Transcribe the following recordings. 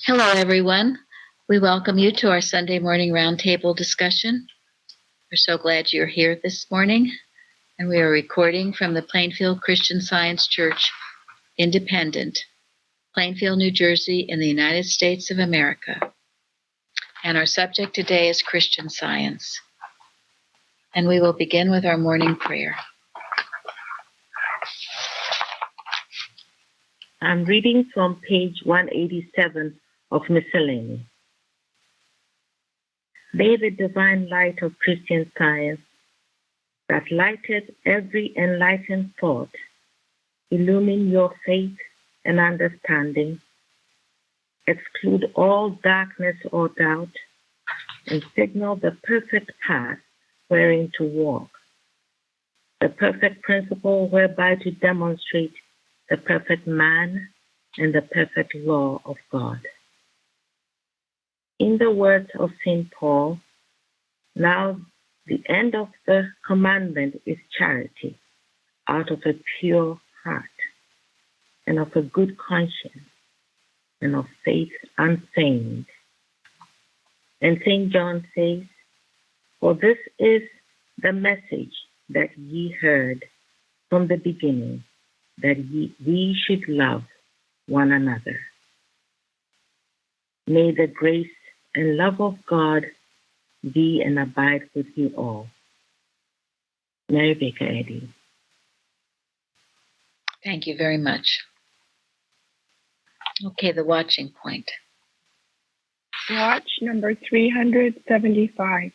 Hello, everyone. We welcome you to our Sunday morning roundtable discussion. We're so glad you're here this morning, and we are recording from the Plainfield Christian Science Church, Independent, Plainfield, New Jersey, in the United States of America. And our subject today is Christian Science. And we will begin with our morning prayer. I'm reading from page 187 of Miscellany. May the divine light of Christian Science that lighted every enlightened thought illumine your faith and understanding, exclude all darkness or doubt, and signal the perfect path wherein to walk, the perfect principle whereby to demonstrate the perfect man and the perfect law of God. In the words of St. Paul, now the end of the commandment is charity, out of a pure heart, and of a good conscience, and of faith unfeigned. And St. John says, for this is the message that ye heard from the beginning, that we should love one another. May the grace and love of God be and abide with you all. Mary Baker Eddy. Thank you very much. Okay, the watching point. Watch number 375.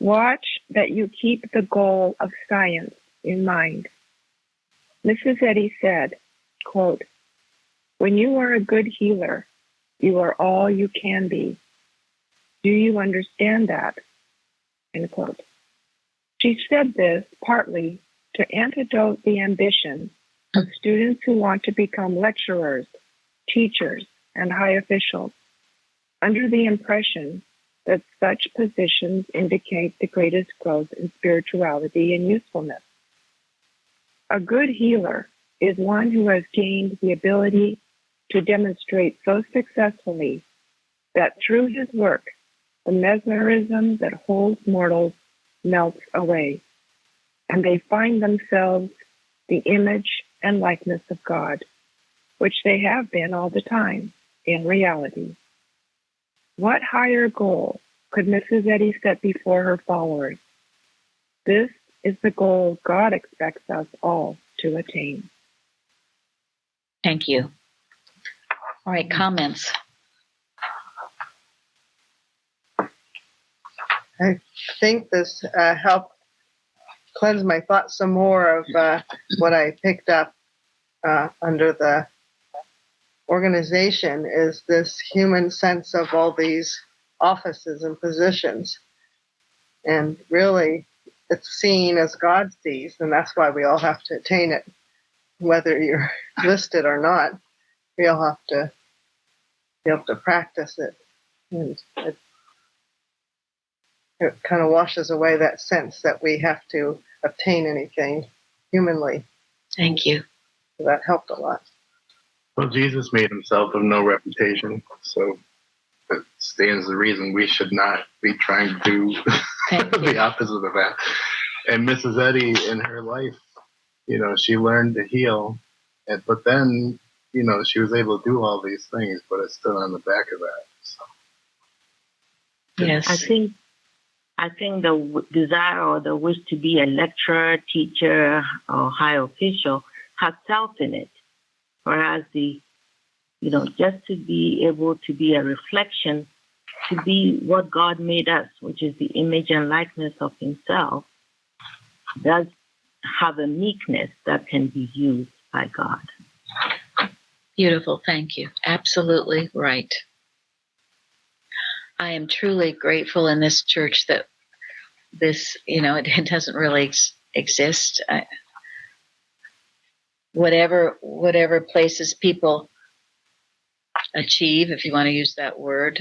Watch that you keep the goal of science in mind. Mrs. Eddy said, quote, when you are a good healer, you are all you can be. Do you understand that? End quote. She said this partly to antidote the ambition of students who want to become lecturers, teachers, and high officials, under the impression that such positions indicate the greatest growth in spirituality and usefulness. A good healer is one who has gained the ability to demonstrate so successfully that through his work, the mesmerism that holds mortals melts away, and they find themselves the image and likeness of God, which they have been all the time in reality. What higher goal could Mrs. Eddy set before her followers? This is the goal God expects us all to attain. Thank you. All right, comments. I think this helped cleanse my thoughts some more of what I picked up under the organization is this human sense of all these offices and positions. And really, it's seen as God sees, and that's why we all have to attain it, whether you're listed or not. We all have to be able to practice it. And it kind of washes away that sense that we have to obtain anything humanly. Thank you. So that helped a lot. Well, Jesus made himself of no reputation, so that stands the reason we should not be trying to do the opposite of that. And Mrs. Eddy in her life, she learned to heal, but then, she was able to do all these things, but it's still on the back of that. So. Yes. I think the desire or the wish to be a lecturer, teacher, or high official has self in it. Whereas just to be able to be a reflection, to be what God made us, which is the image and likeness of himself, does have a meekness that can be used by God. Beautiful, thank you. Absolutely right. I am truly grateful in this church that this, it doesn't really exist. Whatever places people achieve, if you want to use that word,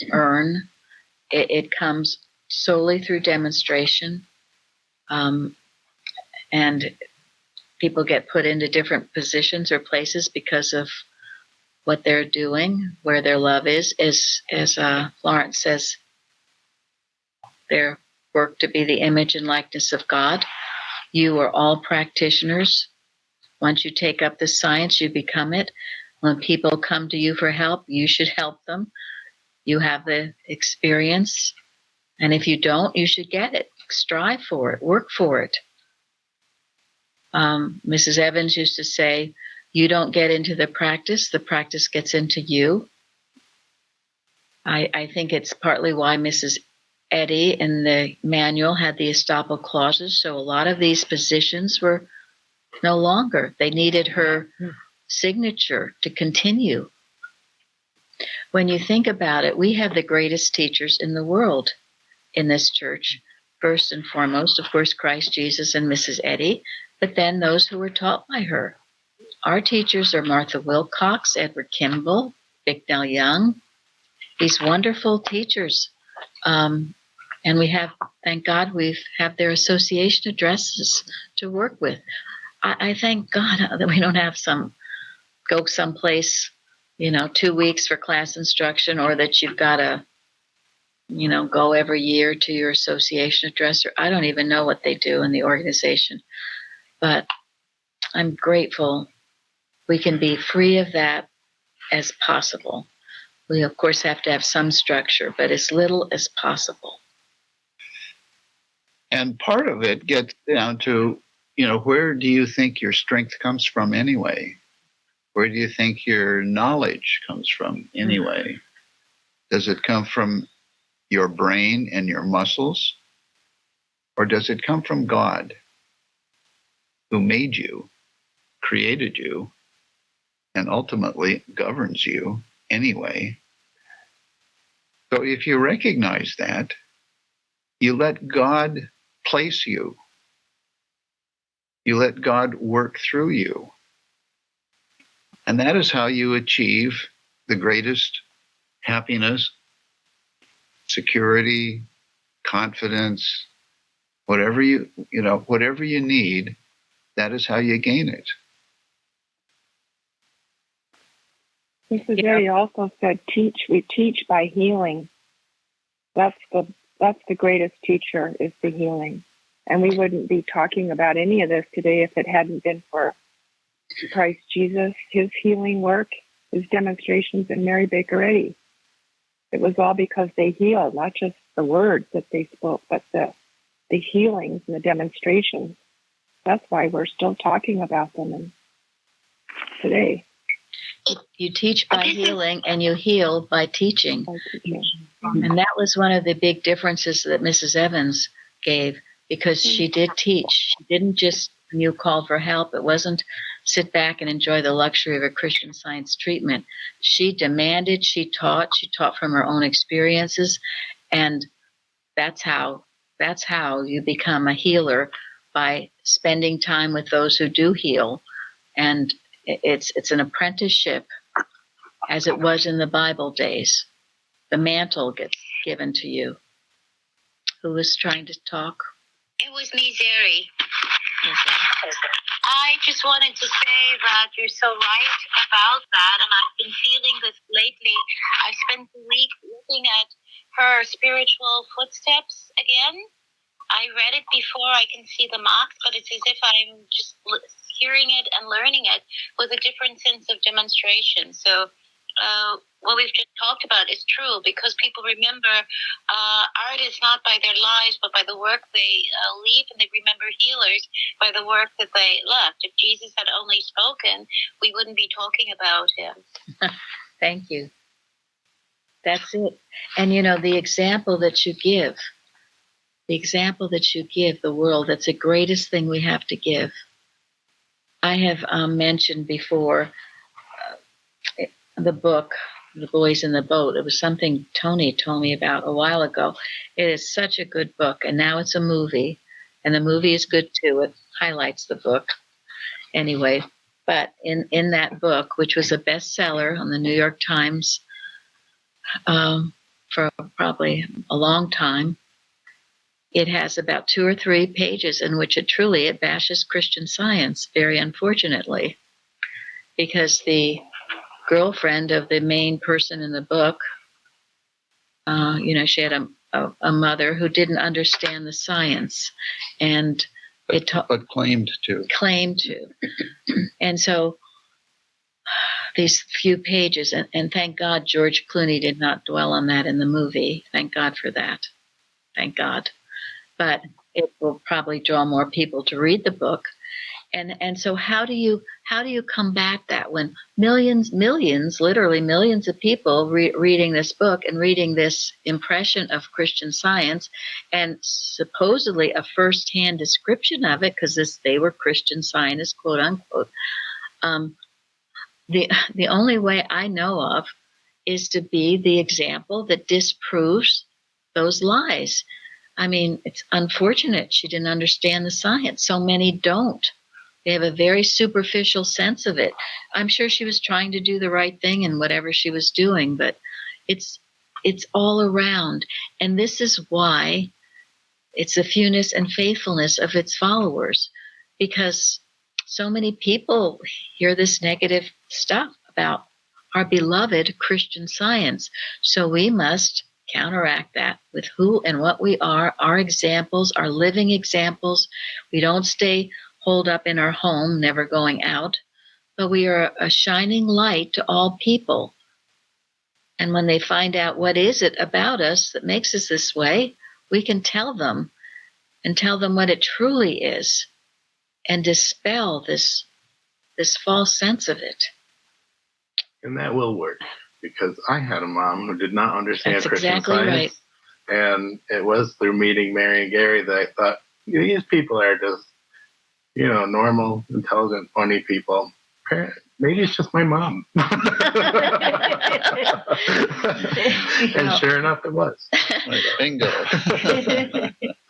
earn, it comes solely through demonstration. And people get put into different positions or places because of what they're doing, where their love is. As Florence says, their work to be the image and likeness of God. You are all practitioners. Once you take up the science, you become it. When people come to you for help, you should help them. You have the experience. And if you don't, you should get it. Strive for it. Work for it. Mrs. Evans used to say, you don't get into the practice gets into you. I think it's partly why Mrs. Eddy in the manual had the estoppel clauses. So a lot of these positions were no longer. They needed her signature to continue. When you think about it, we have the greatest teachers in the world in this church. First and foremost, of course, Christ Jesus and Mrs. Eddy, but then those who were taught by her. Our teachers are Martha Wilcox, Edward Kimball, Bicknell Young, these wonderful teachers. And we have, thank God, we have their association addresses to work with. I thank God that we don't have go someplace, 2 weeks for class instruction, or that you've got to, go every year to your association address. I don't even know what they do in the organization. But I'm grateful we can be free of that as possible. We, of course, have to have some structure, but as little as possible. And part of it gets down to, where do you think your strength comes from anyway? Where do you think your knowledge comes from anyway? Does it come from your brain and your muscles? Or does it come from God, who made you, created you, and ultimately governs you anyway? So if you recognize that, you let God place you. You let God work through you. And that is how you achieve the greatest happiness, security, confidence, whatever you need, that is how you gain it. Mrs. Eddy also said, we teach by healing. That's the greatest teacher, is the healing. And we wouldn't be talking about any of this today if it hadn't been for Christ Jesus, his healing work, his demonstrations, and Mary Baker Eddy. It was all because they healed, not just the words that they spoke, but the healings and the demonstrations. That's why we're still talking about them today. You teach by healing, and you heal by teaching. And that was one of the big differences that Mrs. Evans gave, because she did teach. She didn't just, when you called for help, it wasn't sit back and enjoy the luxury of a Christian Science treatment. She demanded, she taught from her own experiences, and that's how you become a healer, by spending time with those who do heal. And it's an apprenticeship, as it was in the Bible days. The mantle gets given to you. Who was trying to talk? It was me, Zeri. I just wanted to say that you're so right about that, and I've been feeling this lately. I spent the week looking at her spiritual footsteps again. I read it before, I can see the marks, but it's as if I'm just hearing it and learning it with a different sense of demonstration. So what we've just talked about is true, because people remember art is not by their lives, but by the work they leave, and they remember healers by the work that they left. If Jesus had only spoken, we wouldn't be talking about him. Thank you. That's it. And the example that you give, the world, that's the greatest thing we have to give. I have mentioned before the book, The Boys in the Boat. It was something Tony told me about a while ago. It is such a good book, and now it's a movie, and the movie is good too. It highlights the book. Anyway, but in that book, which was a bestseller on the New York Times for probably a long time, it has about 2 or 3 pages in which it bashes Christian Science, very unfortunately, because the girlfriend of the main person in the book. She had a mother who didn't understand the science, and but claimed to. And so these few pages, and thank God George Clooney did not dwell on that in the movie. Thank God for that. Thank God. But it will probably draw more people to read the book. And so how do you combat that when millions, literally millions of people reading this book and reading this impression of Christian Science and supposedly a first-hand description of it, because they were Christian Scientists, quote unquote. The only way I know of is to be the example that disproves those lies. I mean, it's unfortunate she didn't understand the science. So many don't. They have a very superficial sense of it. I'm sure she was trying to do the right thing in whatever she was doing, but it's all around. And this is why it's the fewness and faithfulness of its followers, because so many people hear this negative stuff about our beloved Christian Science. So we must counteract that with who and what we are, our examples, our living examples. We don't stay holed up in our home, never going out, but we are a shining light to all people. And when they find out what is it about us that makes us this way, we can tell them what it truly is and dispel this false sense of it. And that will work, because I had a mom who did not understand That's Christian exactly Science. Right. And it was through meeting Mary and Gary that I thought, these people are just, normal, intelligent, funny people. Maybe it's just my mom. And sure enough, it was. Bingo.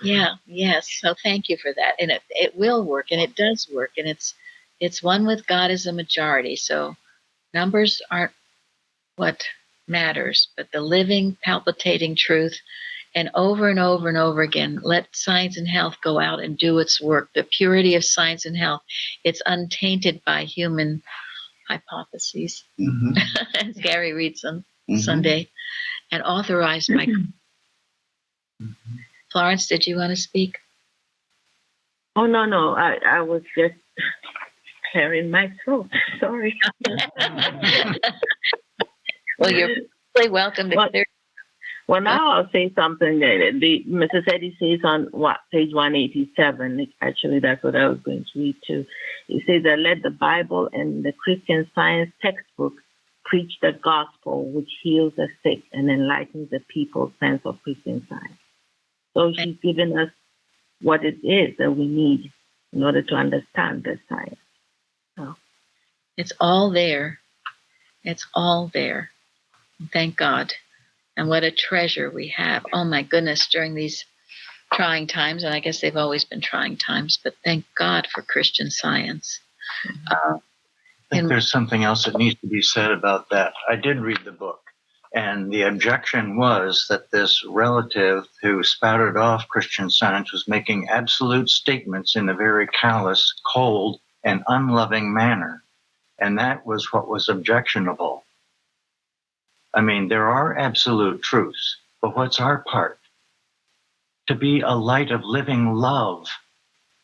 Yeah, yes. So thank you for that. And it will work, and it does work. And it's one with God as a majority. So numbers aren't what matters, but the living, palpitating truth. And over and over and over again, let science and health go out and do its work. The purity of science and health, it's untainted by human hypotheses, as Gary reads them Sunday, and authorized by. Florence, did you want to speak? Oh, no. I was just clearing my throat. Sorry. Well, you're really welcome to clear. Well, now I'll say something that Mrs. Eddy says on page 187. Actually, that's what I was going to read too. It says that let the Bible and the Christian Science textbook preach the gospel, which heals the sick and enlightens the people's sense of Christian Science. So she's given us what it is that we need in order to understand the science. So. It's all there. It's all there. Thank God. And what a treasure we have. Oh my goodness, during these trying times, and I guess they've always been trying times, but thank God for Christian Science. I think there's something else that needs to be said about that. I did read the book, and the objection was that this relative who spouted off Christian Science was making absolute statements in a very callous, cold, and unloving manner. And that was what was objectionable. I mean, there are absolute truths, but what's our part? To be a light of living love,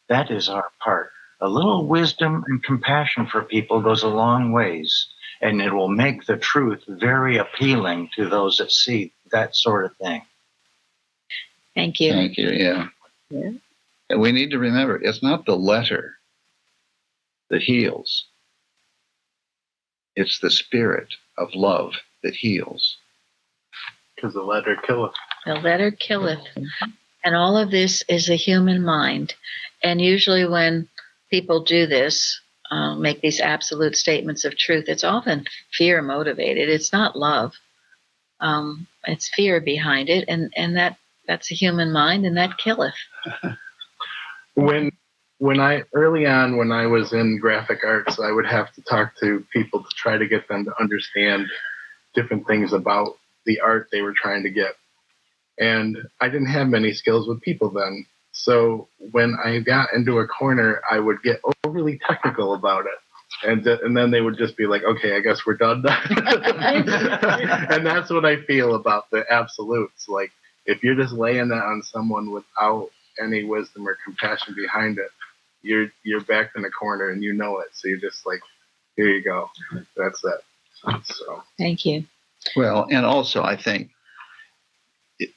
that is our part. A little wisdom and compassion for people goes a long ways, and it will make the truth very appealing to those that see that sort of thing. Thank you. Thank you, yeah. And we need to remember, it's not the letter that heals. It's the spirit of love that heals. Because the letter killeth. The letter killeth. And all of this is a human mind. And usually when people do this, make these absolute statements of truth, it's often fear motivated. It's not love. It's fear behind it. And that's a human mind, and that killeth. When early on, when I was in graphic arts, I would have to talk to people to try to get them to understand different things about the art they were trying to get. And I didn't have many skills with people then. So when I got into a corner, I would get overly technical about it. And then they would just be like, okay, I guess we're done. And that's what I feel about the absolutes. Like, if you're just laying that on someone without any wisdom or compassion behind it, you're backed in a corner and you know it. So you're just like, here you go. That's it. So Thank you. Well, and also I think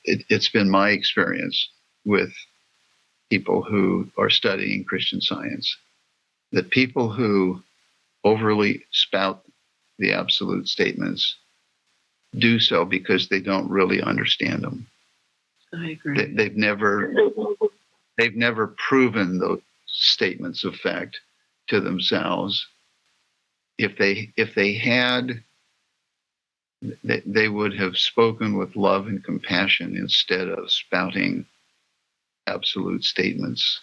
it's been my experience with people who are studying Christian Science that people who overly spout the absolute statements do so because they don't really understand them. I agree. They've never proven those statements of fact to themselves. If they had, they would have spoken with love and compassion instead of spouting absolute statements.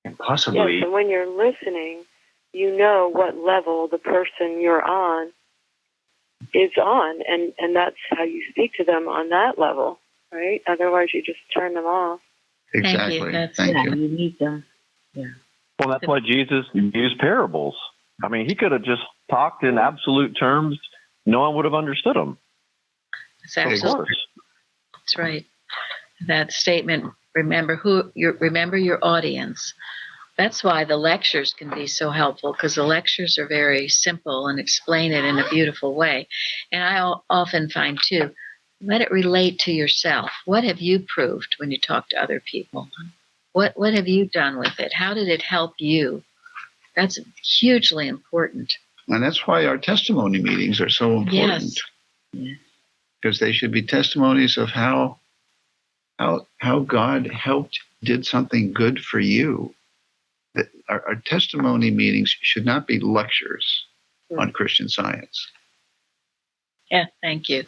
And possibly. Yes, and when you're listening, you know what level the person you're on is on, and that's how you speak to them on that level, right? Otherwise, you just turn them off. Exactly. Thank you. you. You need them. Yeah. Well, that's why Jesus used parables. I mean, he could have just talked in absolute terms. No one would have understood him. That's absolutely. That's right. That statement, remember your audience. That's why the lectures can be so helpful, because the lectures are very simple and explain it in a beautiful way. And I often find, too, let it relate to yourself. What have you proved when you talk to other people? What have you done with it? How did it help you? That's hugely important. And that's why our testimony meetings are so important. Yes. Because they should be testimonies of how God helped, did something good for you. That our testimony meetings should not be lectures on Christian Science. Yeah, thank you.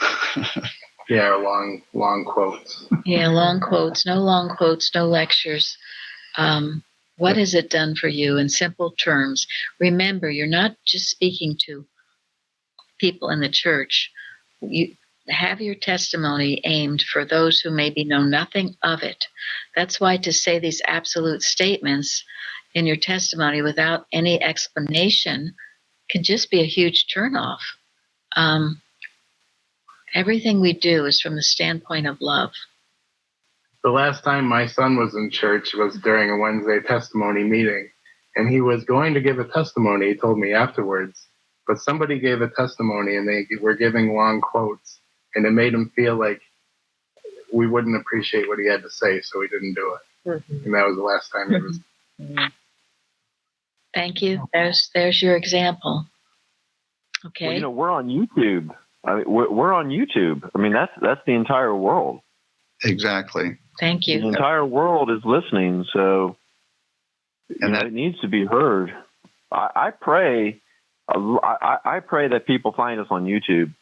yeah, long quotes. Yeah, long quotes, no lectures. What has it done for you in simple terms? Remember, you're not just speaking to people in the church. You have your testimony aimed for those who maybe know nothing of it. That's why to say these absolute statements in your testimony without any explanation can just be a huge turnoff. Everything we do is from the standpoint of love. The last time my son was in church was during a Wednesday testimony meeting, and he was going to give a testimony, he told me afterwards, but somebody gave a testimony and they were giving long quotes, and it made him feel like we wouldn't appreciate what he had to say, so he didn't do it. Mm-hmm. And that was the last time he was. Thank you. There's your example. Okay. Well, we're on YouTube. I mean, we're on YouTube. I mean, that's the entire world. Exactly. Thank you. The entire world is listening, so it needs to be heard. I pray. I pray that people find us on YouTube.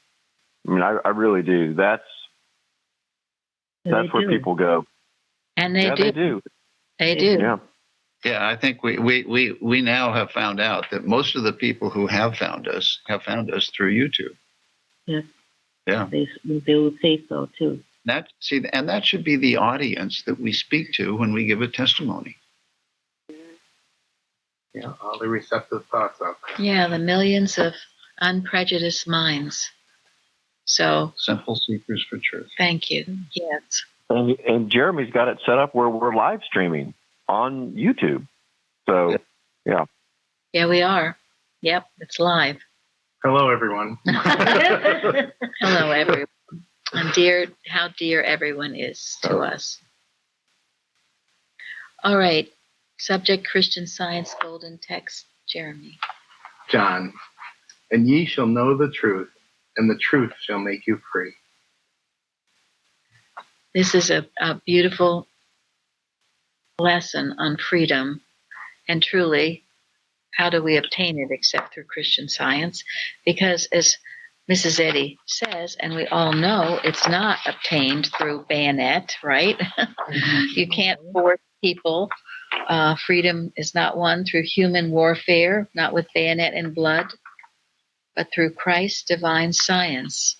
I mean, I really do. That's where people go. And they do. They do. Yeah. Yeah, I think we now have found out that most of the people who have found us through YouTube. Yes. Yeah. They would say so too. And that should be the audience that we speak to when we give a testimony. Yeah, all the receptive thoughts out there. Yeah, the millions of unprejudiced minds. So simple seekers for truth. Thank you. Yes. And Jeremy's got it set up where we're live streaming on YouTube. So, yeah. Yeah, we are. Yep, it's live. Hello, everyone. Hello, everyone. And how dear everyone is to us. All right. Subject Christian Science, golden text, Jeremy. John, and ye shall know the truth, and the truth shall make you free. This is a beautiful lesson on freedom, and truly, how do we obtain it except through Christian Science? Because as Mrs. Eddy says, and we all know, it's not obtained through bayonet, right? You can't force people. Freedom is not won through human warfare, not with bayonet and blood, but through Christ's divine science.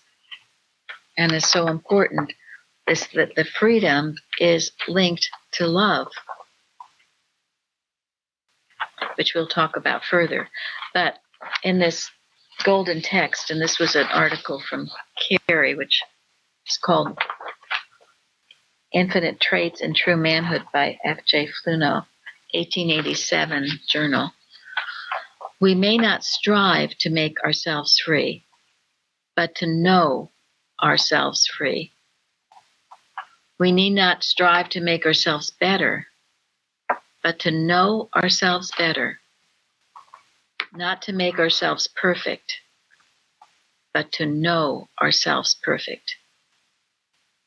And it's so important that the freedom is linked to love. which we'll talk about further. But in this golden text, and this was an article from Carrie, which is called Infinite Traits in True Manhood by F.J. Fluno, 1887 journal. We may not strive to make ourselves free, but to know ourselves free. We need not strive to make ourselves better, but to know ourselves better. Not to make ourselves perfect, but to know ourselves perfect.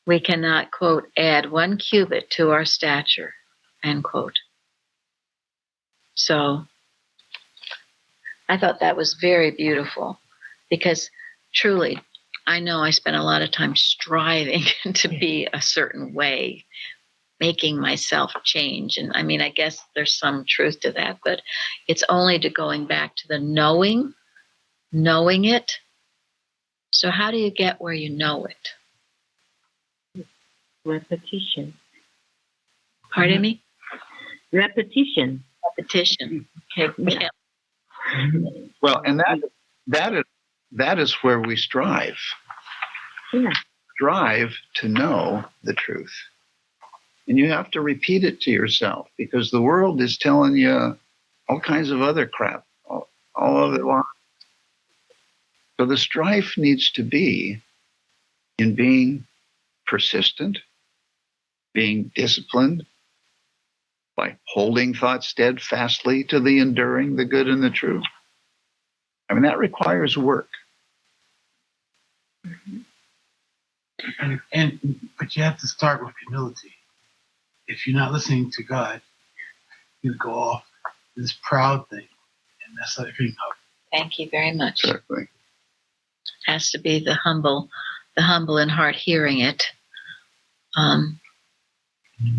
We cannot, quote, add 1 cubit to our stature, end quote. So I thought that was very beautiful, because truly, I know I spent a lot of time striving to be a certain way, making myself change. And I mean, I guess there's some truth to that, but it's only to going back to the knowing it. So how do you get where you know it? Repetition. Pardon me? Repetition. Repetition. Okay. Yeah. Well, and that is where we strive. Yeah. Strive to know the truth. And you have to repeat it to yourself, because the world is telling you all kinds of other crap, all other lies. So the strife needs to be in being persistent, being disciplined, by holding thought steadfastly to the enduring, the good, and the true. I mean, that requires work. But you have to start with humility. If you're not listening to God, you go off this proud thing and mess everything up. Thank you very much. Exactly. Has to be the humble in heart hearing it.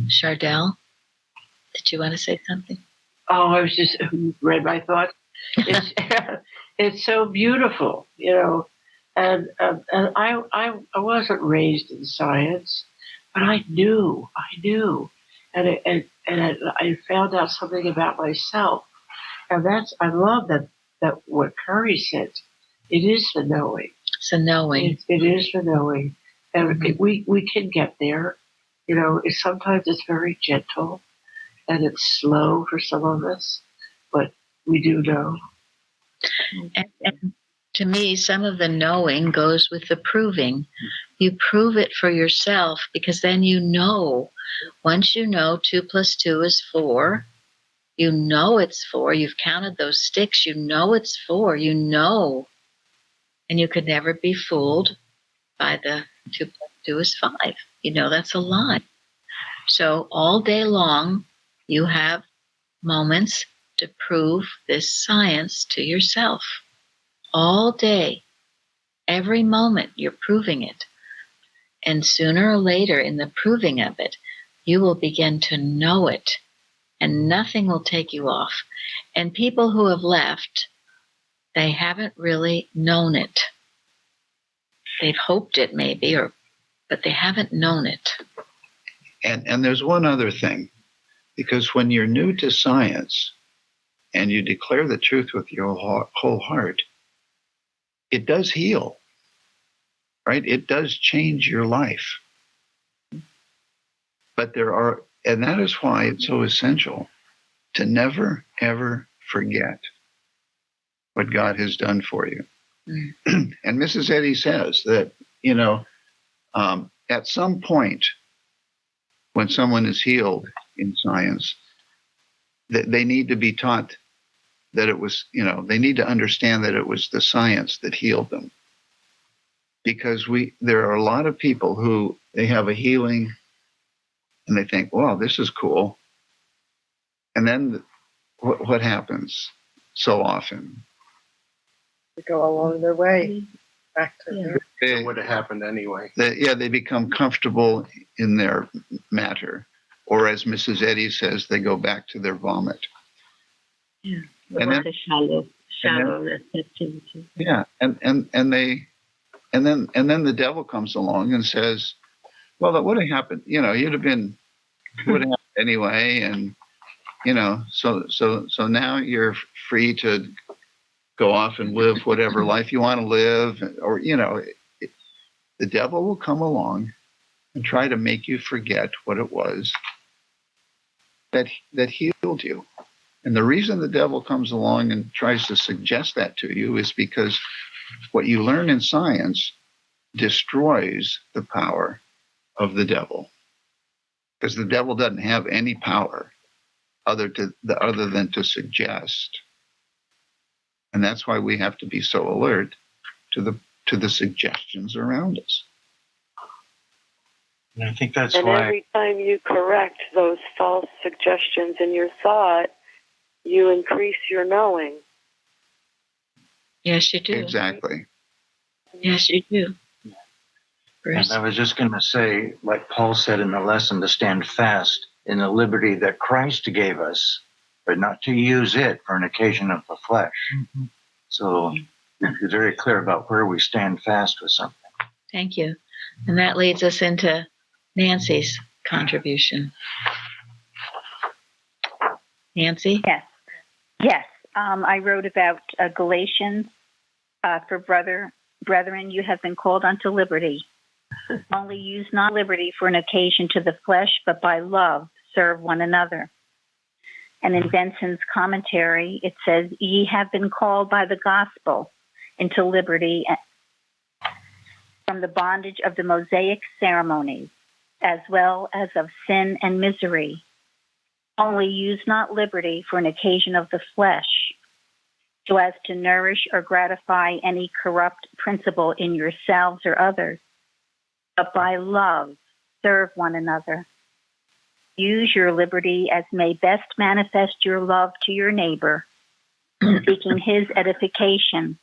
Chardell, did you want to say something? Oh, I was just read my thoughts. It's so beautiful, And I wasn't raised in science, but I knew, and I found out something about myself, and I love that what Curry said. It is the knowing. It's the knowing. It is the knowing, and we can get there. Sometimes it's very gentle, and it's slow for some of us, but we do know. And to me, some of the knowing goes with the proving. You prove it for yourself, because then you know. Once you know 2 + 2 is 4, you know it's 4. You've counted those sticks. You know it's 4. You know. And you could never be fooled by the 2 + 2 is 5. That's a lie. So all day long, you have moments to prove this science to yourself. All day, every moment, you're proving it. And sooner or later, in the proving of it, you will begin to know it, and nothing will take you off. And people who have left, they haven't really known it. They've hoped it maybe, but they haven't known it. And there's one other thing, because when you're new to science and you declare the truth with your whole heart, it does heal, right? It does change your life. But and that is why it's so essential to never, ever forget what God has done for you. Mm. And Mrs. Eddy says that, at some point when someone is healed in science, that they need to be taught that it was, they need to understand that it was the science that healed them. Because there are a lot of people who, they have a healing and they think, wow, this is cool. And then what happens so often? They go along their way back to it would have happened anyway. They become comfortable in their matter. Or as Mrs. Eddy says, they go back to their vomit. Yeah. And then shallow receptivity. Yeah. And then the devil comes along and says, well, that would have happened. Would have happened anyway. And So now you're free to go off and live whatever life you want to live, or the devil will come along and try to make you forget what it was that healed you. And the reason the devil comes along and tries to suggest that to you is because what you learn in science destroys the power of the devil. Because the devil doesn't have any power other than to suggest. And that's why we have to be so alert to the suggestions around us. And I think that's and why. Every time you correct those false suggestions in your thought, you increase your knowing. Yes, you do. Exactly. Yes, you do. And I was just going to say, like Paul said in the lesson, to stand fast in the liberty that Christ gave us, but not to use it for an occasion of the flesh. Mm-hmm. So be very clear about where we stand fast with something. Thank you. And that leads us into Nancy's contribution. Nancy? Yes. I wrote about Galatians for brethren, you have been called unto liberty. Only use not liberty for an occasion to the flesh, but by love serve one another. And in Benson's commentary, it says, ye have been called by the gospel into liberty from the bondage of the Mosaic ceremonies, as well as of sin and misery. Only use not liberty for an occasion of the flesh, so as to nourish or gratify any corrupt principle in yourselves or others, but by love serve one another. Use your liberty as may best manifest your love to your neighbor, seeking his edification,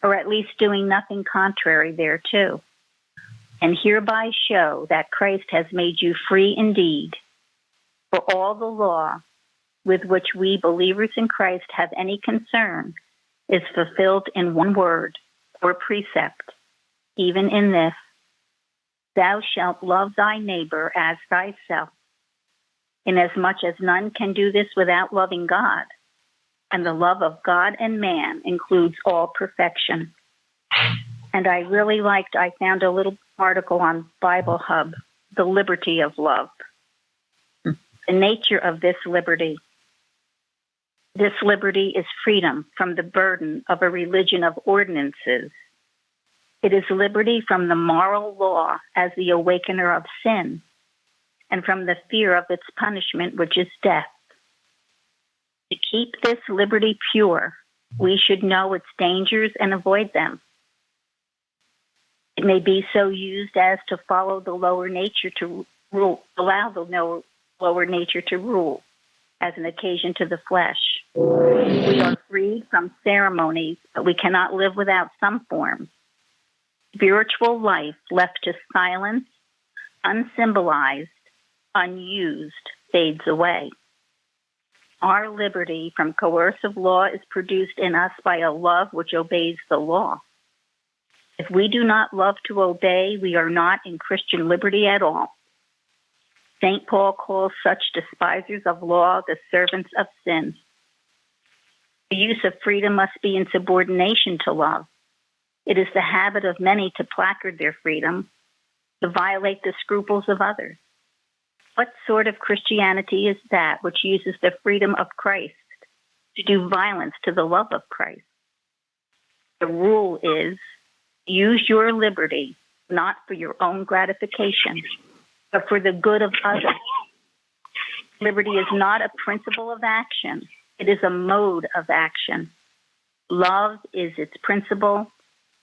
or at least doing nothing contrary thereto, and hereby show that Christ has made you free indeed. For all the law with which we believers in Christ have any concern is fulfilled in one word or precept, even in this: thou shalt love thy neighbor as thyself. Inasmuch as none can do this without loving God, and the love of God and man includes all perfection. And I found a little article on Bible Hub, The Liberty of Love. The nature of this liberty. This liberty is freedom from the burden of a religion of ordinances. It is liberty from the moral law as the awakener of sin, and from the fear of its punishment, which is death. To keep this liberty pure, we should know its dangers and avoid them. It may be so used as to follow the lower nature to rule, allow the lower nature to rule as an occasion to the flesh. We are freed from ceremonies, but we cannot live without some forms. Spiritual life left to silence, unsymbolized, unused, fades away. Our liberty from coercive law is produced in us by a love which obeys the law. If we do not love to obey, we are not in Christian liberty at all. St. Paul calls such despisers of law the servants of sin. The use of freedom must be in subordination to love. It is the habit of many to placard their freedom, to violate the scruples of others. What sort of Christianity is that which uses the freedom of Christ to do violence to the love of Christ? The rule is, use your liberty not for your own gratification, but for the good of others. Liberty is not a principle of action. It is a mode of action. Love is its principle,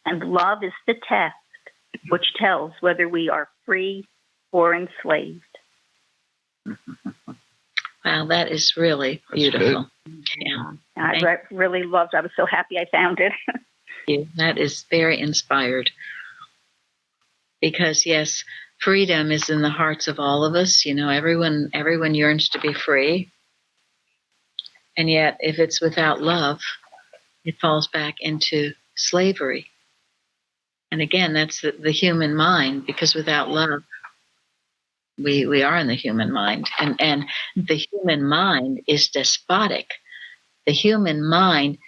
and love is the test which tells whether we are free or enslaved. Wow, that is really beautiful. Yeah. I really loved it. I was so happy I found it. That is very inspired. Because, yes, freedom is in the hearts of all of us. Everyone yearns to be free. And yet, if it's without love, it falls back into slavery. And again, that's the human mind, because without love, We are in the human mind, and the human mind is despotic. The human mind,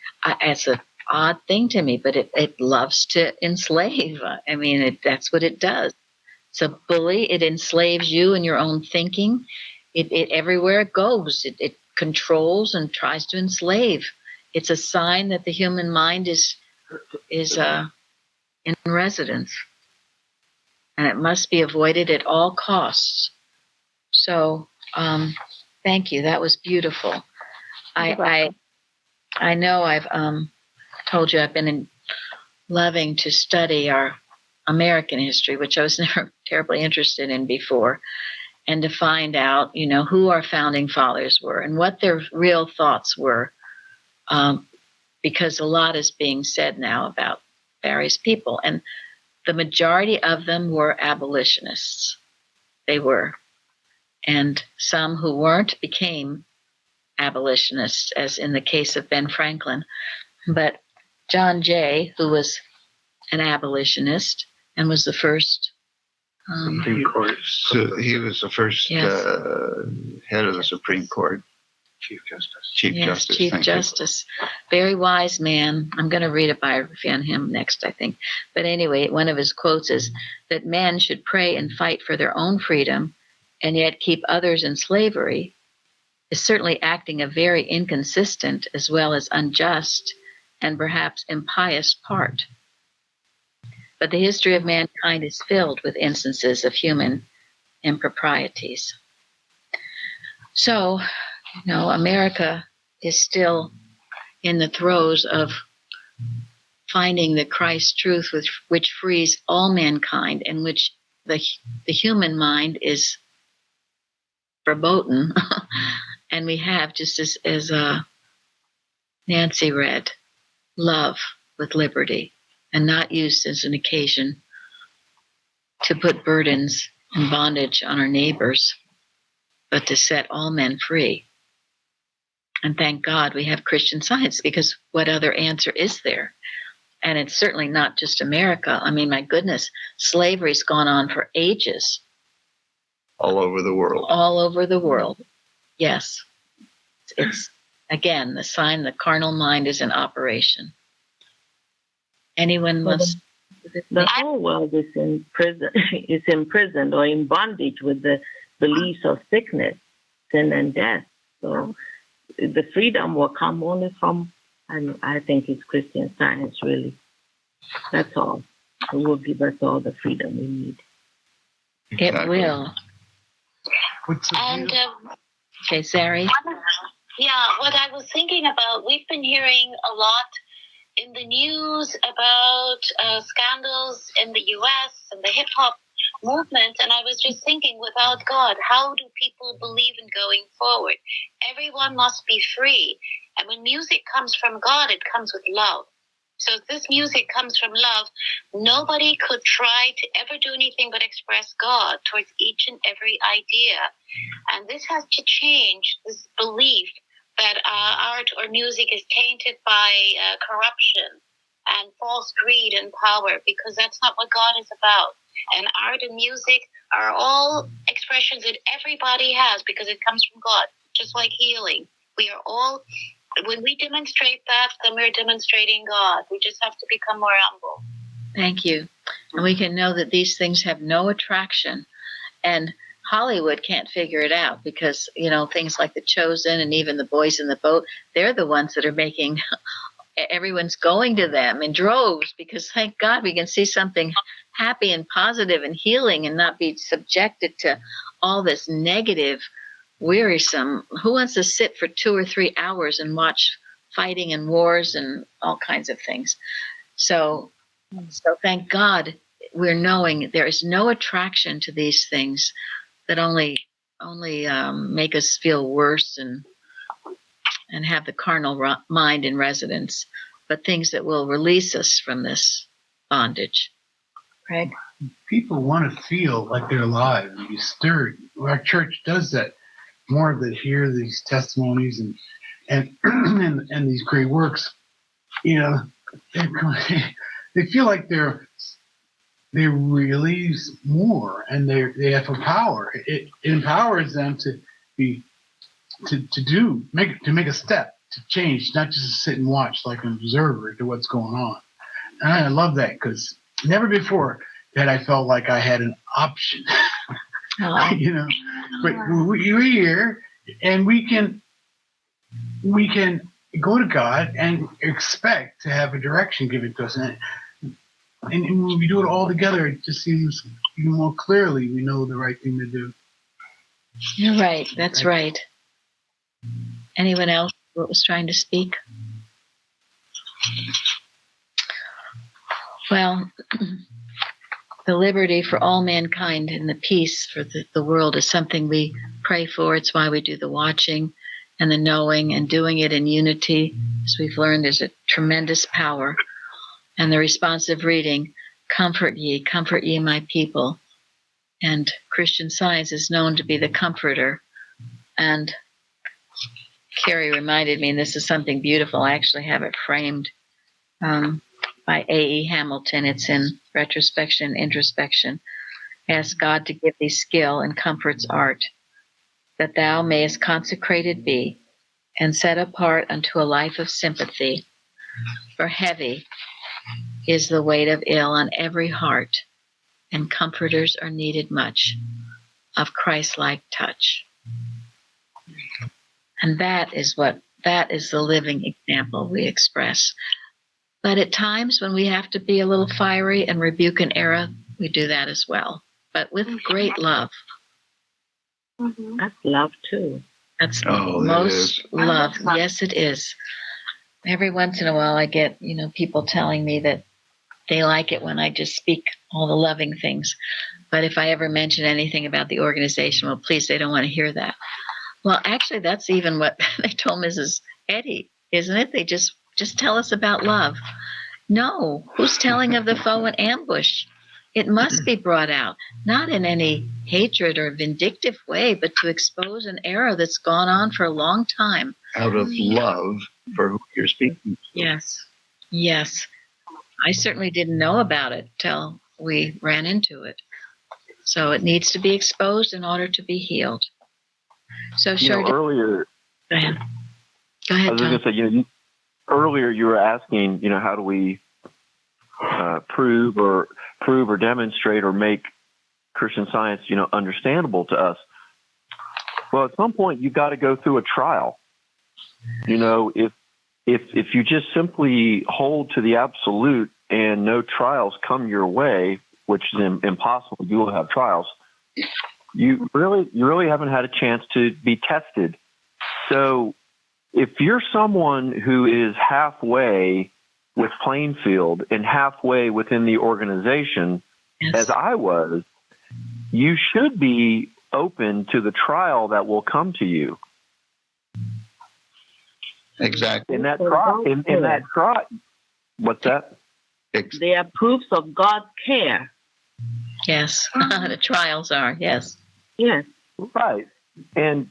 it's an odd thing to me, but it loves to enslave. I mean, that's what it does. It's a bully. It enslaves you in your own thinking. It everywhere it goes, it controls and tries to enslave. It's a sign that the human mind is in residence, and it must be avoided at all costs. So, thank you. That was beautiful. I know I've told you I've been loving to study our American history, which I was never terribly interested in before, and to find out, who our founding fathers were and what their real thoughts were, because a lot is being said now about various people, and the majority of them were abolitionists. They were. And some who weren't became abolitionists, as in the case of Ben Franklin. But John Jay, who was an abolitionist and was the first Supreme Court. So he was the first Yes. Head of the Supreme Court. Chief Justice. Chief Justice. Very wise man. I'm going to read a biography on him next, I think. But anyway, one of his quotes is that men should pray and fight for their own freedom and yet keep others in slavery is certainly acting a very inconsistent as well as unjust and perhaps impious part. But the history of mankind is filled with instances of human improprieties. So, America is still in the throes of finding the Christ truth which frees all mankind, and which the human mind is verboten. And we have, just as Nancy read, love with liberty, and not used as an occasion to put burdens and bondage on our neighbors, but to set all men free. And thank God we have Christian Science, because what other answer is there? And it's certainly not just America. I mean, my goodness, slavery's gone on for ages. All over the world. All over the world. Yes. It's again, the sign the carnal mind is in operation. Anyone must. The whole world is in prison, is imprisoned or in bondage with the beliefs of sickness, sin, and death. So the freedom will come only from, and I think it's Christian Science, really. That's all. It will give us all the freedom we need. It will. And okay, Zari. Yeah, what I was thinking about, we've been hearing a lot in the news about scandals in the U.S. and the hip-hop movement, and I was just thinking, without God, how do people believe in going forward? Everyone must be free, and when music comes from God, it comes with love. So if this music comes from love, nobody could try to ever do anything but express God towards each and every idea. And this has to change, this belief that art or music is tainted by corruption and false greed and power, because that's not what God is about. And art and music are all expressions that everybody has because it comes from God, just like healing. We are all, when we demonstrate that, then we're demonstrating God. We just have to become more humble. Thank you. And we can know that these things have no attraction. And Hollywood can't figure it out because, things like The Chosen and even The Boys in the Boat, they're the ones that are making, everyone's going to them in droves because, thank God, we can see something happy and positive and healing and not be subjected to all this negative, wearisome. Who wants to sit for 2 or 3 hours and watch fighting and wars and all kinds of things? So thank God we're knowing there is no attraction to these things that only make us feel worse and have the carnal mind in residence, but things that will release us from this bondage. Craig? People want to feel like they're alive and be stirred. Our church does that. More that hear these testimonies and these great works, they feel like they're they really more, and they have a power. It empowers them to be to make a step, to change, not just to sit and watch like an observer to what's going on. And I love that, because never before had I felt like I had an option. You know, but we're here, and we can go to God and expect to have a direction given to us. And when we do it all together, it just seems even more clearly we know the right thing to do. You're right. That's right. Anyone else that was trying to speak? Well, the liberty for all mankind and the peace for the world is something we pray for. It's why we do the watching and the knowing and doing it in unity. As we've learned, there's a tremendous power. And the responsive reading, comfort ye my people. And Christian Science is known to be the comforter. And Carrie reminded me, and this is something beautiful, I actually have it framed by A.E. Hamilton. It's in Retrospection and Introspection. Ask God to give thee skill and comfort's art, that thou mayest consecrated be, and set apart unto a life of sympathy. For heavy is the weight of ill on every heart, and comforters are needed much, of Christ-like touch. And that is the living example we express. But at times when we have to be a little fiery and rebuke an error, we do that as well, but with great love. That's love too. That's most love. Yes, it is. Every once in a while I get, people telling me that they like it when I just speak all the loving things. But if I ever mention anything about the organization, well, please, they don't want to hear that. Well, actually, that's even what they told Mrs. Eddy, isn't it? They just tell us about love. No, who's telling of the foe and ambush? It must be brought out, not in any hatred or vindictive way, but to expose an error that's gone on for a long time. Out of love for who you're speaking to. Yes. I certainly didn't know about it till we ran into it. So it needs to be exposed in order to be healed. So earlier, go ahead. I was going to say, earlier you were asking, how do we prove or demonstrate or make Christian Science, understandable to us? Well, at some point you've got to go through a trial. If you just simply hold to the absolute and no trials come your way, which is impossible, you will have trials. You really haven't had a chance to be tested. So if you're someone who is halfway with Plainfield and halfway within the organization, as I was, you should be open to the trial that will come to you. Exactly. In that trial, what's that? They are proofs of God's care. Yes, the trials are, yes. Yes. Right. And,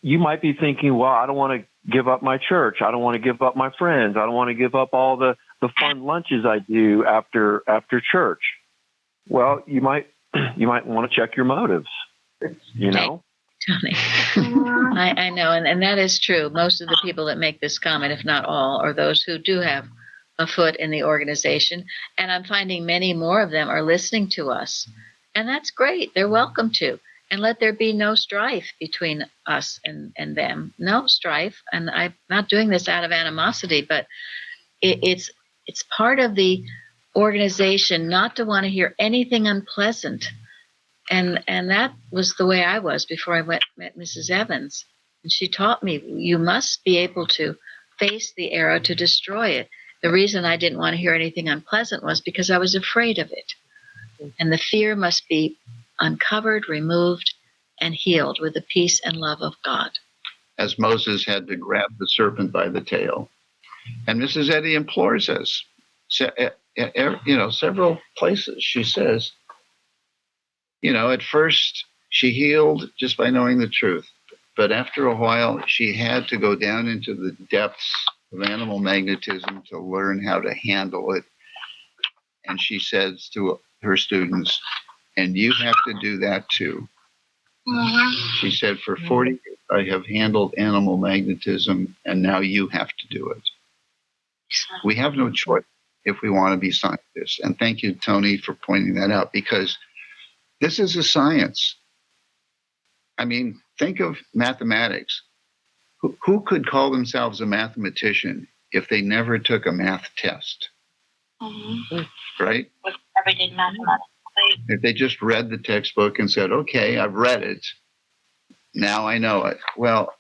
you might be thinking, well, I don't want to give up my church. I don't want to give up my friends. I don't want to give up all the fun lunches I do after church. Well, you might want to check your motives, Tony. I know, and that is true. Most of the people that make this comment, if not all, are those who do have a foot in the organization. And I'm finding many more of them are listening to us. And that's great. They're welcome to. And let there be no strife between us and them. No strife. And I'm not doing this out of animosity, but it's part of the organization not to want to hear anything unpleasant. And that was the way I was before I met Mrs. Evans. And she taught me you must be able to face the error to destroy it. The reason I didn't want to hear anything unpleasant was because I was afraid of it. And the fear must be uncovered, removed, and healed with the peace and love of God. As Moses had to grab the serpent by the tail. And Mrs. Eddy implores us, several places. She says, at first she healed just by knowing the truth. But after a while, she had to go down into the depths of animal magnetism to learn how to handle it and she says to her students, and you have to do that too. She said, for 40 years, I have handled animal magnetism, and now you have to do it. We have no choice if we want to be scientists. And thank you, Tony, for pointing that out, because this is a science. I mean, think of mathematics. Who could call themselves a mathematician if they never took a math test? Right? Never did mathematics. If they just read the textbook and said, okay, I've read it, now I know it. Well,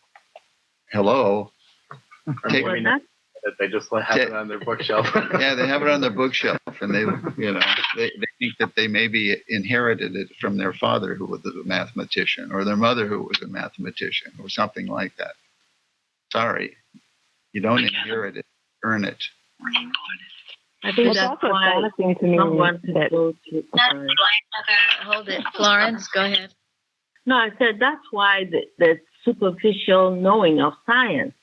hello. They just have it on their bookshelf. Yeah, they have it on their bookshelf, and they think that they maybe inherited it from their father, who was a mathematician, or their mother, who was a mathematician, or something like that. Sorry, you don't inherit it, earn it. I think It's that's also why astonishing to me someone that go to. Sorry. Hold it. Florence, go ahead. No, I said that's why the superficial knowing of science.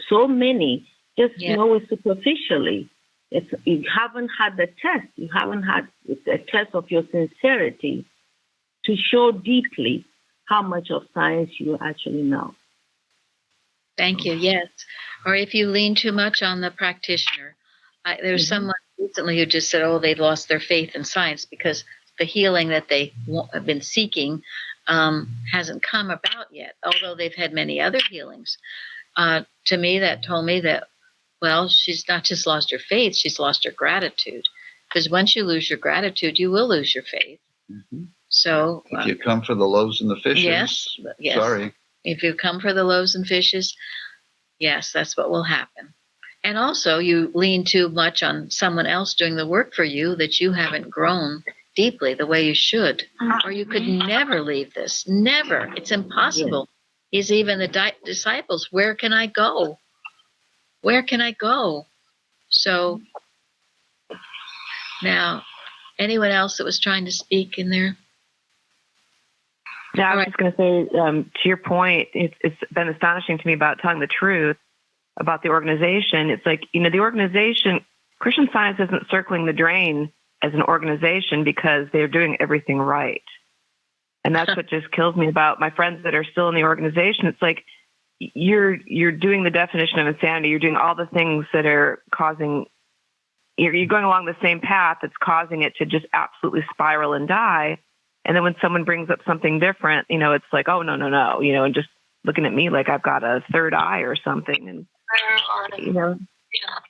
So many just know it superficially. You haven't had the test. You haven't had a test of your sincerity to show deeply how much of science you actually know. Thank you. Yes. Or if you lean too much on the practitioner. There's someone recently who just said, they've lost their faith in science because the healing that they have been seeking hasn't come about yet, although they've had many other healings. To me, that told me that, she's not just lost her faith, she's lost her gratitude. Because once you lose your gratitude, you will lose your faith. Mm-hmm. So if you come for the loaves and the fishes, yes. Sorry. If you come for the loaves and fishes, yes, that's what will happen. And also, you lean too much on someone else doing the work for you that you haven't grown deeply the way you should, or you could never leave this. Never. It's impossible. Yes. Even the disciples, where can I go? Where can I go? So now, anyone else that was trying to speak in there? Yeah, I was just going to say, to your point, it's been astonishing to me about telling the truth about the organization. It's like, the organization, Christian Science isn't circling the drain as an organization because they're doing everything right. And that's what just kills me about my friends that are still in the organization. It's like, you're doing the definition of insanity. You're doing all the things that are causing, you're going along the same path that's causing it to just absolutely spiral and die. And then when someone brings up something different, it's like, oh, no, and just looking at me like I've got a third eye or something. And,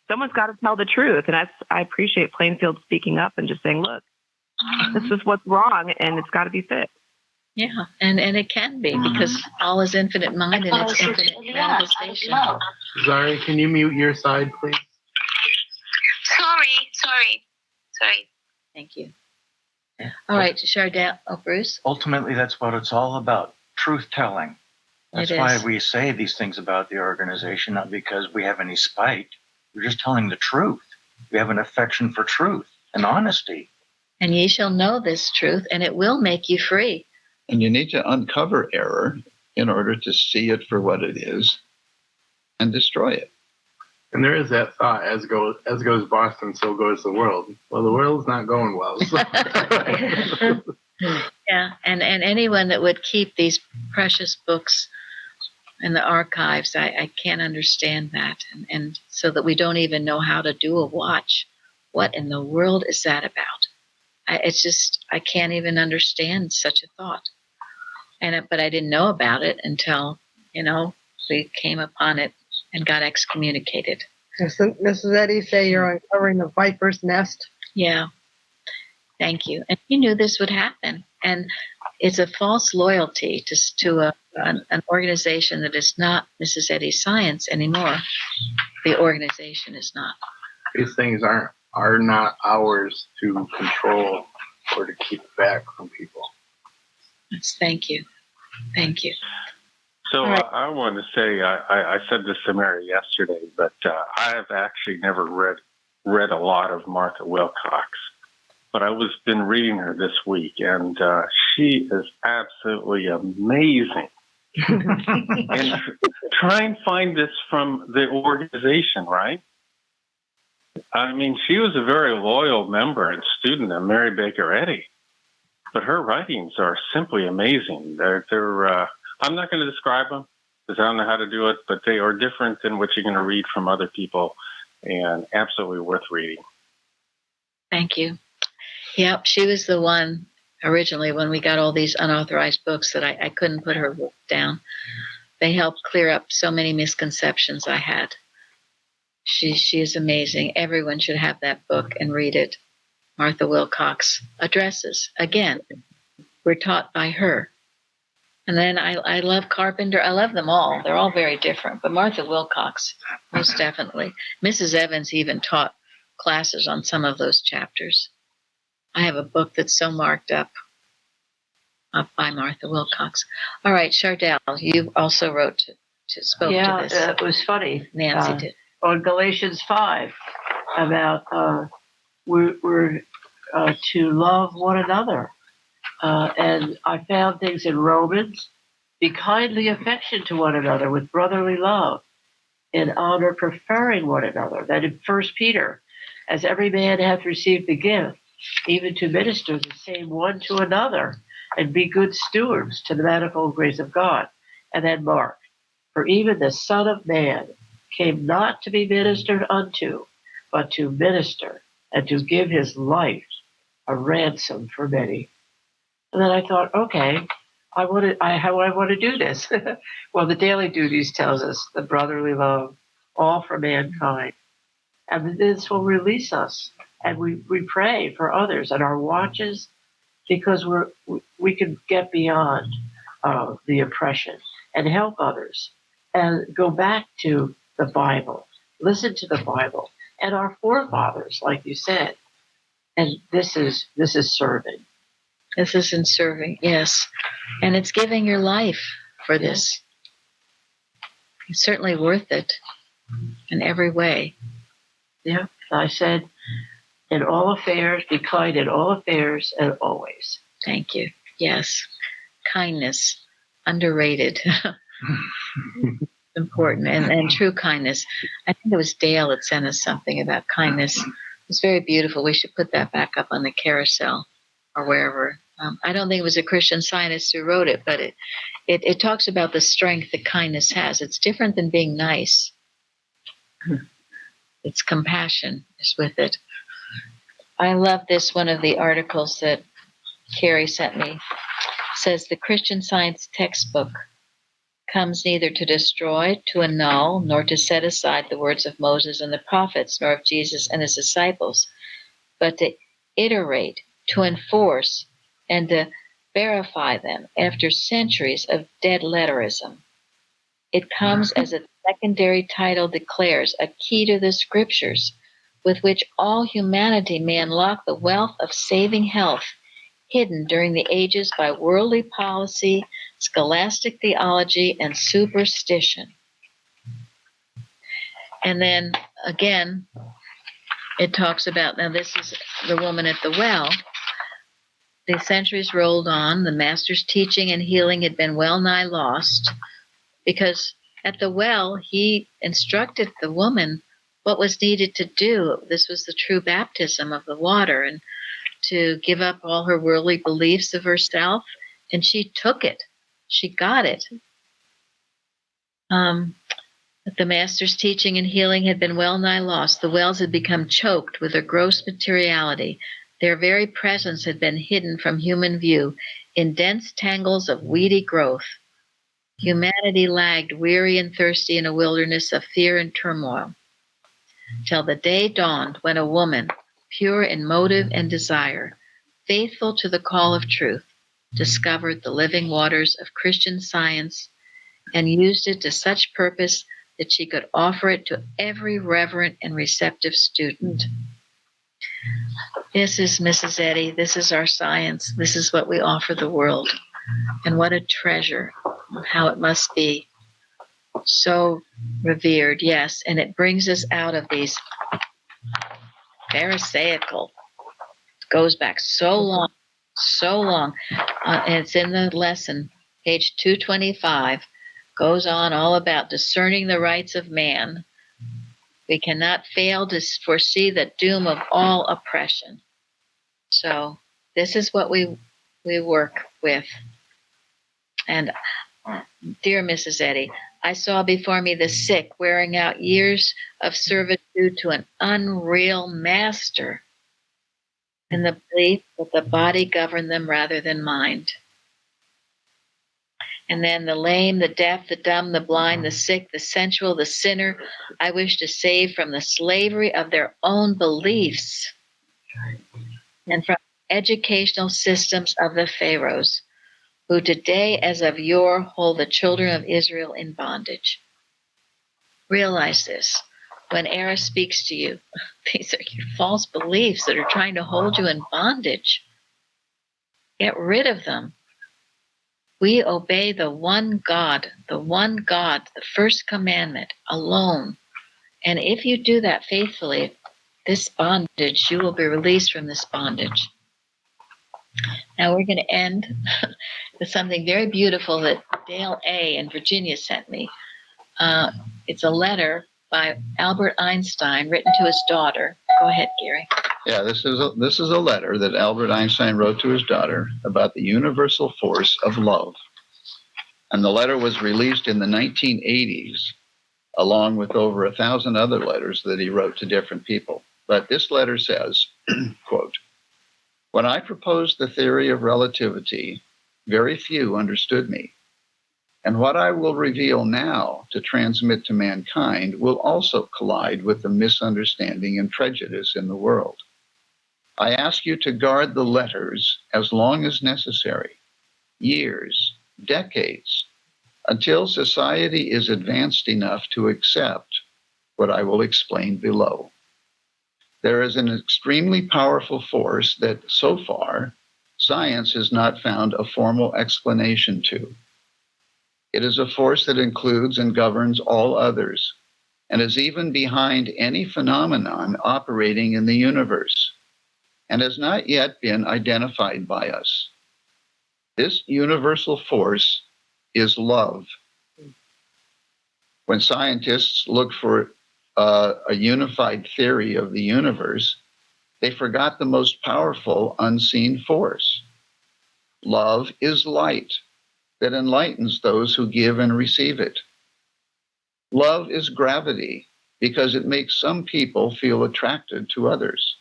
someone's got to tell the truth. And I appreciate Plainfield speaking up and just saying, look, this is what's wrong and it's got to be fixed. Yeah, and it can be because all is infinite mind and it's infinite manifestation. Sorry, can you mute your side, please? Sorry. Thank you. All right, Chardell. Bruce? Ultimately, that's what it's all about, truth-telling. That's why we say these things about the organization, not because we have any spite. We're just telling the truth. We have an affection for truth and honesty. And ye shall know this truth, and it will make you free. And you need to uncover error in order to see it for what it is and destroy it. And there is that thought, as goes Boston, so goes the world. Well, the world's not going well. So. Yeah, and anyone that would keep these precious books in the archives, I can't understand that. And so that we don't even know how to do a watch. What in the world is that about? I can't even understand such a thought. But I didn't know about it until, we came upon it and got excommunicated. Doesn't Mrs. Eddy say you're uncovering the viper's nest? Yeah. Thank you. And he knew this would happen. And it's a false loyalty to an organization that is not Mrs. Eddy's Science anymore. The organization is not. These things are not ours to control or to keep back from people. Thank you. Thank you. So I want to say, I said this to Mary yesterday, but I have actually never read a lot of Martha Wilcox, but I was been reading her this week, and she is absolutely amazing. And try and find this from the organization, right? I mean, she was a very loyal member and student of Mary Baker Eddy, but her writings are simply amazing. I'm not going to describe them because I don't know how to do it, but they are different than what you're going to read from other people, and absolutely worth reading. Thank you. Yep, she was the one originally when we got all these unauthorized books that I couldn't put her book down. They helped clear up so many misconceptions I had. She is amazing. Everyone should have that book and read it. Martha Wilcox Addresses. Again, we're taught by her. And then I love Carpenter. I love them all. They're all very different. But Martha Wilcox, most definitely. Mrs. Evans even taught classes on some of those chapters. I have a book that's so marked up by Martha Wilcox. All right, Chardell, you also spoke to this. Yeah, it was funny. Nancy did. On Galatians 5 about we're to love one another. And I found things in Romans. Be kindly affectioned to one another with brotherly love, in honor preferring one another. Then in 1 Peter, as every man hath received the gift, even to minister the same one to another, and be good stewards to the manifold grace of God. And then Mark, for even the Son of Man came not to be ministered unto, but to minister and to give his life a ransom for many. And then I thought, okay, how do I want to do this? Well, the daily duties tells us the brotherly love, all for mankind. And this will release us. And we pray for others and our watches, because we can get beyond the oppression and help others and go back to the Bible, listen to the Bible and our forefathers, like you said. And this is serving. This is in serving, yes. And it's giving your life for this. It's certainly worth it in every way. Yeah, I said, in all affairs, be kind in all affairs and always. Thank you. Yes. Kindness, underrated. Important. And true kindness. I think it was Dale that sent us something about kindness. It's very beautiful. We should put that back up on the carousel or wherever. I don't think it was a Christian Scientist who wrote it, but it talks about the strength that kindness has. It's different than being nice. It's compassion is with it. I love this. One of the articles that Carrie sent me says the Christian Science textbook comes neither to destroy, to annul, nor to set aside the words of Moses and the prophets, nor of Jesus and his disciples, but to iterate, to enforce, and to verify them after centuries of dead letterism. It comes as a secondary title declares a key to the scriptures with which all humanity may unlock the wealth of saving health hidden during the ages by worldly policy, scholastic theology, and superstition. And then again, it talks about, now this is the woman at the well. The centuries rolled on. The master's teaching and healing had been well nigh lost because at the well, he instructed the woman what was needed to do. This was the true baptism of the water, and to give up all her worldly beliefs of herself, and she took it. She got it. But the master's teaching and healing had been well nigh lost. The wells had become choked with their gross materiality. Their very presence had been hidden from human view in dense tangles of weedy growth. Humanity lagged weary and thirsty in a wilderness of fear and turmoil, till the day dawned when a woman, pure in motive and desire, faithful to the call of truth, discovered the living waters of Christian Science and used it to such purpose that she could offer it to every reverent and receptive student. This is Mrs. Eddy. This is our science. This is what we offer the world. And what a treasure, how it must be so revered, yes. And it brings us out of these Pharisaical, goes back so long. And it's in the lesson, page 225, goes on all about discerning the rights of man, We cannot fail to foresee the doom of all oppression. So this is what we work with. And dear Mrs. Eddy, I saw before me the sick wearing out years of servitude to an unreal master in the belief that the body governed them rather than mind. And then the lame, the deaf, the dumb, the blind, the sick, the sensual, the sinner, I wish to save from the slavery of their own beliefs and from educational systems of the pharaohs, who today, as of yore, hold the children of Israel in bondage. Realize this. When Era speaks to you, these are your false beliefs that are trying to hold you in bondage. Get rid of them. We obey the one God, the first commandment alone. And if you do that faithfully, this bondage, you will be released from this bondage. Now we're going to end with something very beautiful that Dale A. in Virginia sent me. It's a letter by Albert Einstein written to his daughter. Go ahead, Gary. Yeah, this is a letter that Albert Einstein wrote to his daughter about the universal force of love. And the letter was released in the 1980s, along with over 1,000 other letters that he wrote to different people. But this letter says, quote, "When I proposed the theory of relativity, very few understood me. And what I will reveal now to transmit to mankind will also collide with the misunderstanding and prejudice in the world. I ask you to guard the letters as long as necessary, years, decades, until society is advanced enough to accept what I will explain below. There is an extremely powerful force that, so far, science has not found a formal explanation to. It is a force that includes and governs all others, and is even behind any phenomenon operating in the universe, and has not yet been identified by us. This universal force is love. When scientists look for a unified theory of the universe, they forgot the most powerful unseen force. Love is light that enlightens those who give and receive it. Love is gravity because it makes some people feel attracted to others.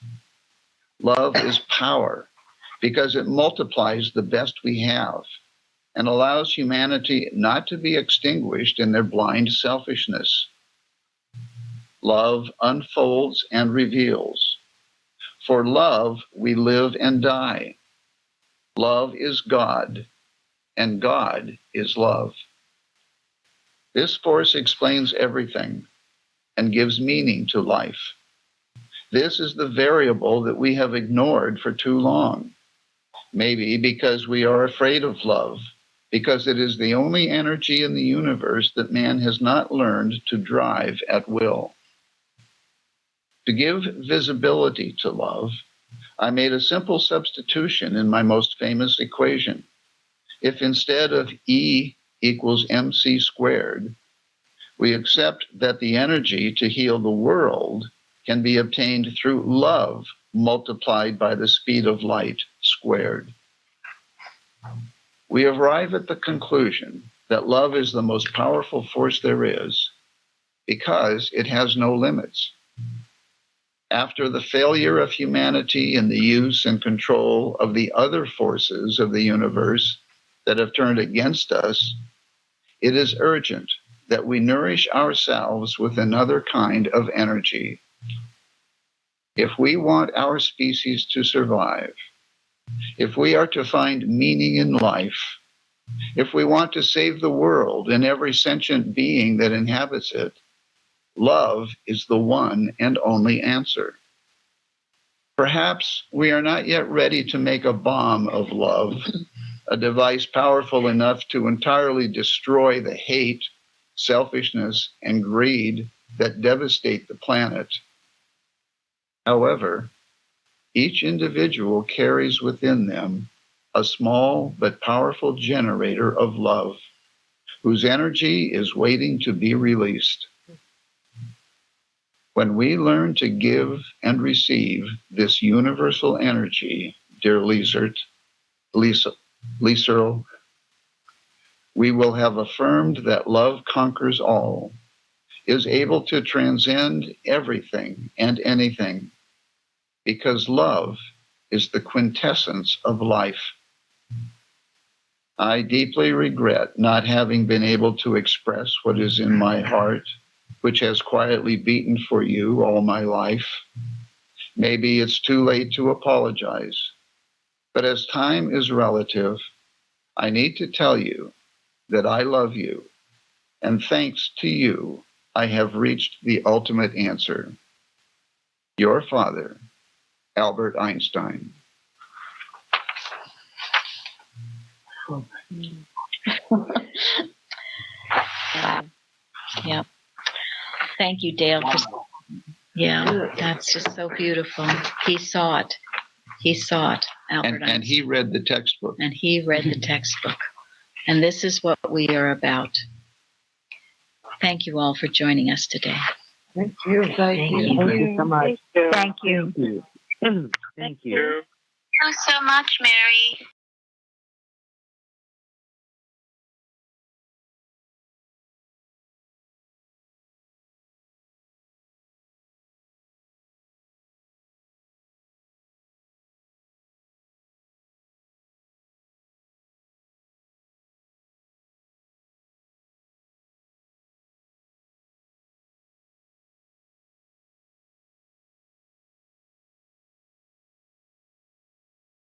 Love is power because it multiplies the best we have and allows humanity not to be extinguished in their blind selfishness. Love unfolds and reveals. For love, we live and die. Love is God, and God is love. This force explains everything and gives meaning to life. This is the variable that we have ignored for too long. Maybe because we are afraid of love, because it is the only energy in the universe that man has not learned to drive at will. To give visibility to love, I made a simple substitution in my most famous equation. If instead of E equals mc squared, we accept that the energy to heal the world can be obtained through love multiplied by the speed of light squared, we arrive at the conclusion that love is the most powerful force there is because it has no limits. After the failure of humanity in the use and control of the other forces of the universe that have turned against us, it is urgent that we nourish ourselves with another kind of energy. If we want our species to survive, if we are to find meaning in life, if we want to save the world and every sentient being that inhabits it, love is the one and only answer. Perhaps we are not yet ready to make a bomb of love, a device powerful enough to entirely destroy the hate, selfishness, and greed that devastate the planet. However, each individual carries within them a small but powerful generator of love, whose energy is waiting to be released. When we learn to give and receive this universal energy, dear Liesert, Lieserl, we will have affirmed that love conquers all, is able to transcend everything and anything, because love is the quintessence of life. I deeply regret not having been able to express what is in my heart, which has quietly beaten for you all my life. Maybe it's too late to apologize, but as time is relative, I need to tell you that I love you, and thanks to you, I have reached the ultimate answer. Your father, Albert Einstein. Yep. Thank you, Dale. That's just so beautiful. He saw it. He saw it, Albert Einstein. And he read the textbook. And he read the textbook. And this is what we are about. Thank you all for joining us today. Thank you. Thank you so much. Thank you. Thank you. Thank you so much, Mary.